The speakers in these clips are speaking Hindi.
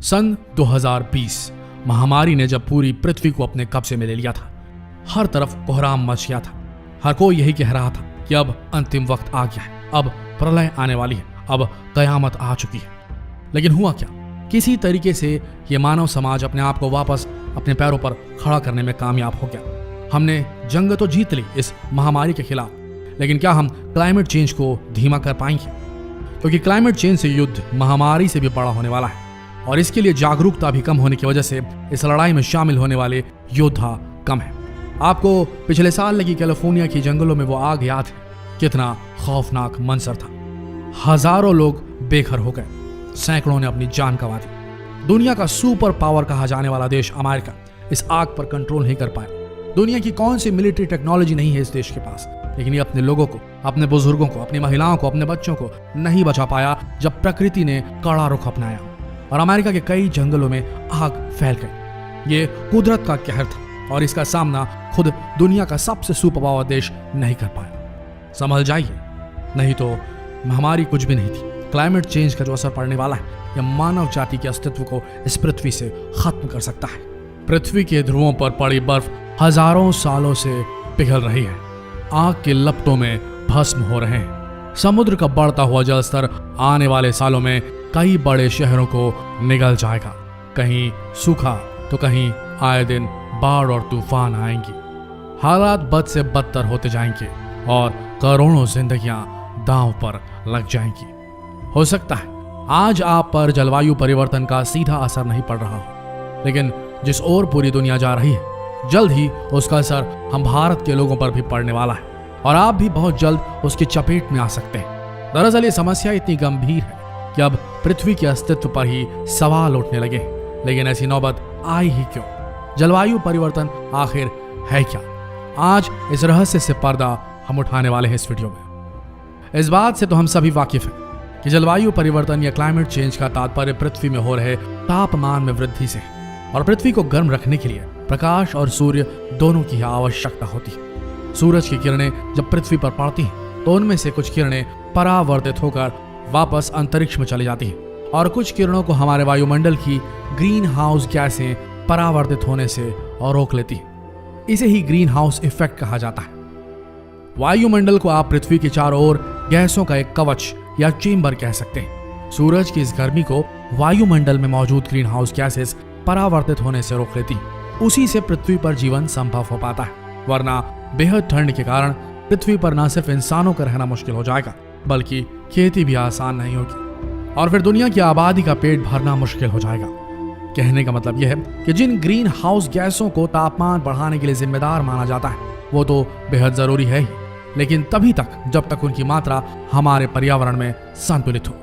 सन 2020 महामारी ने जब पूरी पृथ्वी को अपने कब्जे में ले लिया था, हर तरफ कोहराम मच गया था। हर कोई यही कह रहा था कि अब अंतिम वक्त आ गया है, अब प्रलय आने वाली है, अब कयामत आ चुकी है। लेकिन हुआ क्या? किसी तरीके से ये मानव समाज अपने आप को वापस अपने पैरों पर खड़ा करने में कामयाब हो गया। हमने जंग तो जीत ली इस महामारी के खिलाफ, लेकिन क्या हम क्लाइमेट चेंज को धीमा कर पाएंगे? क्योंकि क्लाइमेट चेंज से युद्ध महामारी से भी बड़ा होने वाला है, और इसके लिए जागरूकता भी कम होने की वजह से इस लड़ाई में शामिल होने वाले योद्धा कम है। आपको पिछले साल लगी कैलिफोर्निया की जंगलों में वो आग याद है? कितना खौफनाक मंजर था। हजारों लोग बेघर हो गए, सैकड़ों ने अपनी जान गंवा दी। दुनिया का सुपर पावर कहा जाने वाला देश अमेरिका इस आग पर कंट्रोल नहीं कर पाया। दुनिया की कौन सी मिलिट्री टेक्नोलॉजी नहीं है इस देश के पास, लेकिन ये अपने लोगों को, अपने बुजुर्गों को, अपनी महिलाओं को, अपने बच्चों को नहीं बचा पाया जब प्रकृति ने कड़ा रुख अपनाया और अमेरिका के कई जंगलों में आग फैल गई। ये कुदरत का कहर था और इसका सामना खुद दुनिया का सबसे सुपर पावर देश नहीं कर पाया। संभल जाइए, नहीं तो महामारी कुछ भी नहीं थी। क्लाइमेट चेंज का जो असर पड़ने वाला है, यह मानव जाति के अस्तित्व को इस पृथ्वी से खत्म कर सकता है। पृथ्वी के ध्रुवों पर पड़ी बर्फ हजारों सालों से पिघल रही है, आग के लपटों में भस्म हो रहे हैं। समुद्र का बढ़ता हुआ जलस्तर आने वाले सालों में कई बड़े शहरों को निगल जाएगा। कहीं सूखा तो कहीं आए दिन बाढ़ और तूफान आएंगी। हालात बद से बदतर होते जाएंगे और करोड़ों जिंदगियां दांव पर लग जाएंगी। हो सकता है आज आप पर जलवायु परिवर्तन का सीधा असर नहीं पड़ रहा हो, लेकिन जिस ओर पूरी दुनिया जा रही है, जल्द ही उसका असर हम भारत के लोगों पर भी पड़ने वाला है और आप भी बहुत जल्द उसकी चपेट में आ सकते हैं। दरअसल ये समस्या इतनी गंभीर है कि अब पृथ्वी के अस्तित्व पर ही सवाल उठने लगे। लेकिन ऐसी नौबत आई ही क्यों? जलवायु परिवर्तन आखिर है क्या? आज इस रहस्य से पर्दा हम उठाने वाले हैं इस वीडियो में। इस बात से तो हम सभी वाकिफ हैं कि जलवायु परिवर्तन या क्लाइमेट चेंज का तात्पर्य पृथ्वी में हो रहे तापमान में वृद्धि से है और पृथ्वी को गर्म रखने के लिए प्रकाश और सूर्य दोनों की आवश्यकता होती है। सूरज की किरणें जब पृथ्वी पर पड़ती हैं तो उनमें से कुछ किरणें परावर्तित होकर वापस अंतरिक्ष में चली जाती हैं और कुछ किरणों को हमारे वायुमंडल की ग्रीन हाउस गैसें परावर्तित होने से रोक लेती हैं। इसे ही ग्रीन हाउस इफेक्ट कहा जाता है। वायुमंडल को आप पृथ्वी के चारों ओर गैसों का एक कवच या चेंबर कह सकते हैं। सूरज की इस गर्मी को वायुमंडल में मौजूद ग्रीन हाउस गैसेस परावर्तित होने से रोक लेती हैं। उसी से पृथ्वी पर जीवन संभव हो पाता है, वरना बेहद ठंड के कारण पृथ्वी पर न सिर्फ इंसानों का रहना मुश्किल हो जाएगा, बल्कि खेती भी आसान नहीं होगी और फिर दुनिया की आबादी का पेट भरना मुश्किल हो जाएगा। कहने का मतलब यह है कि जिन ग्रीन हाउस गैसों को तापमान बढ़ाने के लिए जिम्मेदार माना जाता है, वो तो बेहद जरूरी है ही, लेकिन तभी तक जब तक उनकी मात्रा हमारे पर्यावरण में संतुलित हो।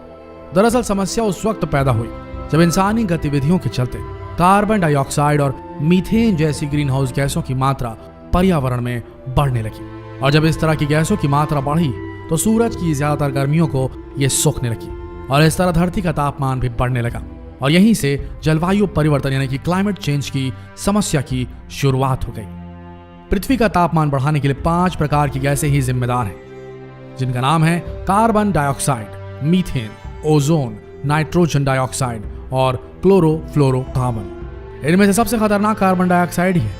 दरअसल समस्या उस वक्त पैदा हुई जब इंसानी गतिविधियों के चलते कार्बन डाइऑक्साइड और मीथेन जैसी ग्रीन हाउस गैसों की मात्रा पर्यावरण में बढ़ने लगी और जब इस तरह की गैसों की मात्रा बढ़ी तो सूरज की ज्यादातर गर्मियों को ये सोखने लगी और इस तरह धरती का तापमान भी बढ़ने लगा और यहीं से जलवायु परिवर्तन यानी कि क्लाइमेट चेंज की समस्या की शुरुआत हो गई। पृथ्वी का तापमान बढ़ाने के लिए 5 प्रकार की गैसें ही जिम्मेदार हैं, जिनका नाम है carbon dioxide, methane, ozone, nitrogen dioxide और क्लोरोफ्लोरोकार्बन। इनमें से सबसे खतरनाक कार्बन डाइऑक्साइड ही है,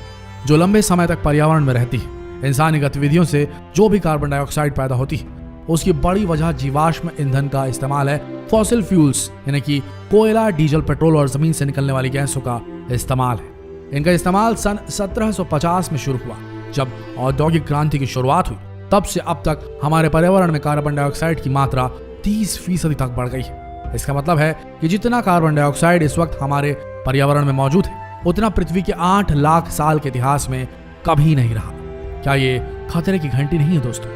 जो लंबे समय तक पर्यावरण में रहती है। इंसानी गतिविधियों से जो भी कार्बन डाइऑक्साइड पैदा होती है, उसकी बड़ी वजह जीवाश्म ईंधन का इस्तेमाल है। फॉसिल फ्यूल्स यानी कि कोयला, डीजल, पेट्रोल और जमीन से निकलने वाली गैसों का इस्तेमाल है। इनका इस्तेमाल सन 1750 में शुरू हुआ, जब औद्योगिक क्रांति की शुरुआत हुई। तब से अब तक हमारे पर्यावरण में कार्बन डाइऑक्साइड की मात्रा 30% तक बढ़ गई है। इसका मतलब है कि जितना कार्बन डाइऑक्साइड इस वक्त हमारे पर्यावरण में मौजूद है, उतना पृथ्वी के 8 लाख साल के इतिहास में कभी नहीं रहा। क्या ये खतरे की घंटी नहीं है दोस्तों?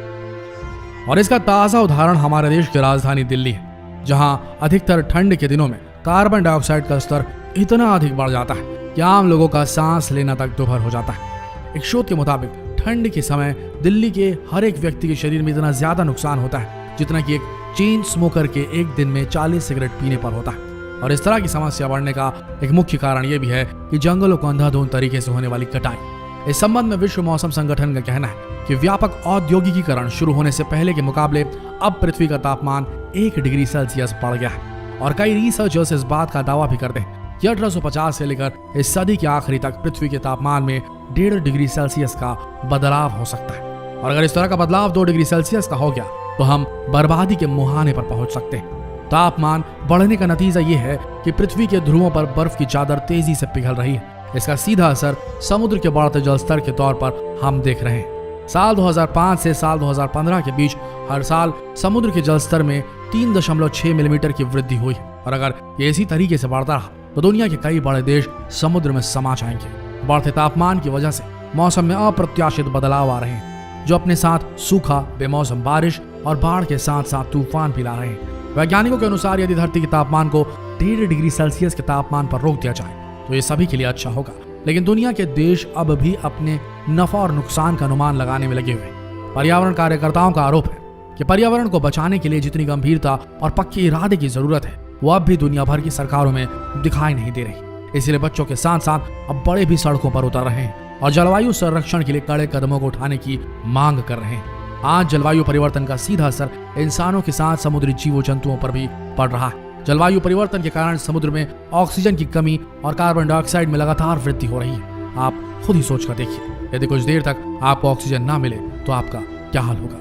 और इसका ताजा उदाहरण हमारे देश की राजधानी दिल्ली है, जहां अधिकतर ठंड के दिनों में कार्बन डाइऑक्साइड का स्तर इतना अधिक बढ़ जाता है कि आम लोगों का सांस लेना तक दुभर हो जाता है। एक शोध के मुताबिक ठंड के समय दिल्ली के हर एक व्यक्ति के शरीर में इतना ज्यादा नुकसान होता है जितना कि एक चेन स्मोकर के एक दिन में 40 सिगरेट पीने पर होता है। और इस तरह की समस्या बढ़ने का एक मुख्य कारण यह भी है कि जंगलों को अंधाधुंध तरीके से होने वाली कटाई। इस संबंध में विश्व मौसम संगठन का कहना है कि व्यापक औद्योगिकीकरण शुरू होने से पहले के मुकाबले अब पृथ्वी का तापमान 1 डिग्री सेल्सियस बढ़ गया है और कई रिसर्चर्स इस बात का दावा भी करते हैं कि 1850 से लेकर इस सदी के आखिरी तक पृथ्वी के तापमान में 1.5 डिग्री सेल्सियस का बदलाव हो सकता है। और अगर इस तरह का बदलाव 2 डिग्री सेल्सियस का हो गया तो हम बर्बादी के मुहाने पर पहुंच सकते हैं। तापमान बढ़ने का नतीजा ये है कि पृथ्वी के ध्रुवों पर बर्फ की चादर तेजी से पिघल रही है। इसका सीधा असर समुद्र के बढ़ते जल स्तर के तौर पर हम देख रहे हैं। साल 2005 से साल 2015 के बीच हर साल समुद्र के जल स्तर में 3.6 मिलीमीटर की वृद्धि हुई है। और अगर ये इसी तरीके से बढ़ता रहा तो दुनिया के कई बड़े देश समुद्र में समा जाएंगे। बढ़ते तापमान की वजह से मौसम में अप्रत्याशित बदलाव आ रहे हैं, जो अपने साथ सूखा, बेमौसम बारिश और बाढ़ के साथ साथ तूफान भी ला रहे हैं। वैज्ञानिकों के अनुसार यदि धरती के तापमान को 1.5 डिग्री सेल्सियस के तापमान पर रोक दिया जाए तो ये सभी के लिए अच्छा होगा। लेकिन दुनिया के देश अब भी अपने नफा और नुकसान का अनुमान लगाने में लगे हुए हैं। पर्यावरण कार्यकर्ताओं का आरोप है कि पर्यावरण को बचाने के लिए जितनी गंभीरता और पक्के इरादे की जरूरत है वो अब भी दुनिया भर की सरकारों में दिखाई नहीं दे रही। इसलिए बच्चों के साथ साथ अब बड़े भी सड़कों पर उतर रहे हैं और जलवायु संरक्षण के लिए कड़े कदमों को उठाने की मांग कर रहे हैं। आज जलवायु परिवर्तन का सीधा असर इंसानों के साथ समुद्री जीव जंतुओं पर भी पड़ रहा है। जलवायु परिवर्तन के कारण समुद्र में ऑक्सीजन की कमी और कार्बन डाइऑक्साइड में लगातार वृद्धि हो रही है। आप खुद ही सोच कर देखिए, यदि कुछ देर तक आपको ऑक्सीजन ना मिले तो आपका क्या हाल होगा।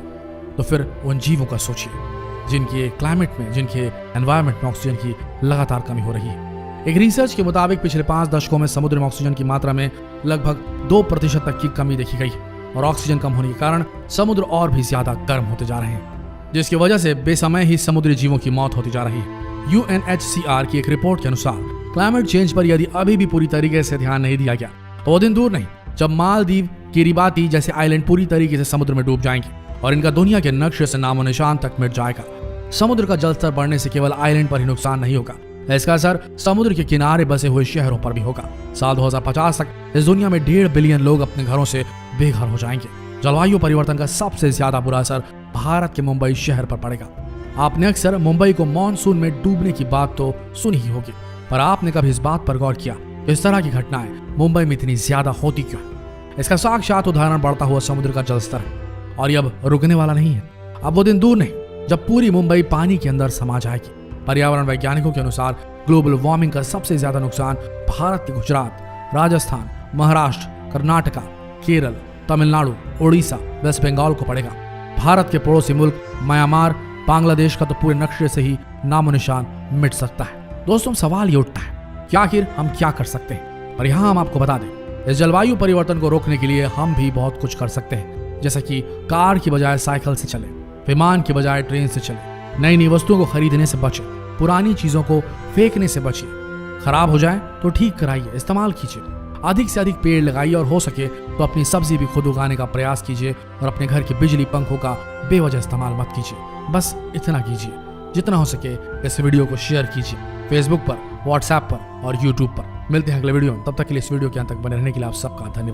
तो फिर उन जीवों का सोचिए जिनके क्लाइमेट में, जिनके एनवायरनमेंट में ऑक्सीजन की लगातार कमी हो रही है। एक रिसर्च के मुताबिक पिछले 5 दशकों में समुद्र में ऑक्सीजन की मात्रा में लगभग 2% तक की कमी देखी गई है। और ऑक्सीजन कम होने के कारण समुद्र और भी ज्यादा गर्म होते जा रहे हैं, जिसकी वजह से बेसमय ही समुद्री जीवों की मौत होती जा रही है। UNHCR की एक रिपोर्ट के अनुसार क्लाइमेट चेंज पर यदि अभी भी पूरी तरीके से ध्यान नहीं दिया गया तो वो दिन दूर नहीं जब मालदीव, किरिबाती जैसे आइलैंड पूरी तरीके से समुद्र में डूब जाएंगे और इनका दुनिया के नक्शे से नामो निशान तक मिट जाएगा। समुद्र का जलस्तर बढ़ने से केवल आइलैंड पर ही नुकसान नहीं होगा, इसका असर समुद्र के किनारे बसे हुए शहरों पर भी होगा। साल 2050 तक इस दुनिया में 1.5 बिलियन लोग अपने घरों से बेघर हो जाएंगे। जलवायु परिवर्तन का सबसे ज्यादा बुरा असर भारत के मुंबई शहर पर पड़ेगा। आपने अक्सर मुंबई को मॉनसून में डूबने की बात तो सुनी ही होगी, पर आपने कभी इस बात पर गौर किया कि इस तरह की घटनाएं मुंबई में इतनी ज्यादा होती क्यों है? इसका साक्षात उदाहरण बढ़ता हुआ समुद्र का जलस्तर है और ये अब रुकने वाला नहीं है। अब वो दिन दूर नहीं जब पूरी मुंबई पानी के अंदर समा जाएगी। पर्यावरण वैज्ञानिकों के अनुसार ग्लोबल वार्मिंग का सबसे ज्यादा नुकसान भारत के गुजरात, राजस्थान, महाराष्ट्र, कर्नाटका, केरल, तमिलनाडु, उड़ीसा, वेस्ट बंगाल को पड़ेगा। भारत के पड़ोसी मुल्क म्यांमार, बांग्लादेश का तो पूरे नक्शे से ही नामो निशान मिट सकता है। दोस्तों, सवाल ये उठता है कि आखिर हम क्या कर सकते हैं? और यहाँ हम आपको बता दें, इस जलवायु परिवर्तन को रोकने के लिए हम भी बहुत कुछ कर सकते हैं, जैसे कि कार की बजाय साइकिल से चले, विमान की बजाय ट्रेन से चले, नई नई वस्तुओं को खरीदने से बचे, पुरानी चीजों को फेंकने से बचिए, खराब हो जाए तो ठीक कराइए, इस्तेमाल कीजिए, अधिक से अधिक पेड़ लगाइए और हो सके तो अपनी सब्जी भी खुद उगाने का प्रयास कीजिए और अपने घर के बिजली पंखों का बेवजह इस्तेमाल मत कीजिए। बस इतना कीजिए। जितना हो सके इस वीडियो को शेयर कीजिए फेसबुक पर, व्हाट्सएप पर और यूट्यूब पर। मिलते हैं अगले वीडियो में, तब तक के लिए इस वीडियो के अंत तक बने रहने के लिए आप सबका धन्यवाद।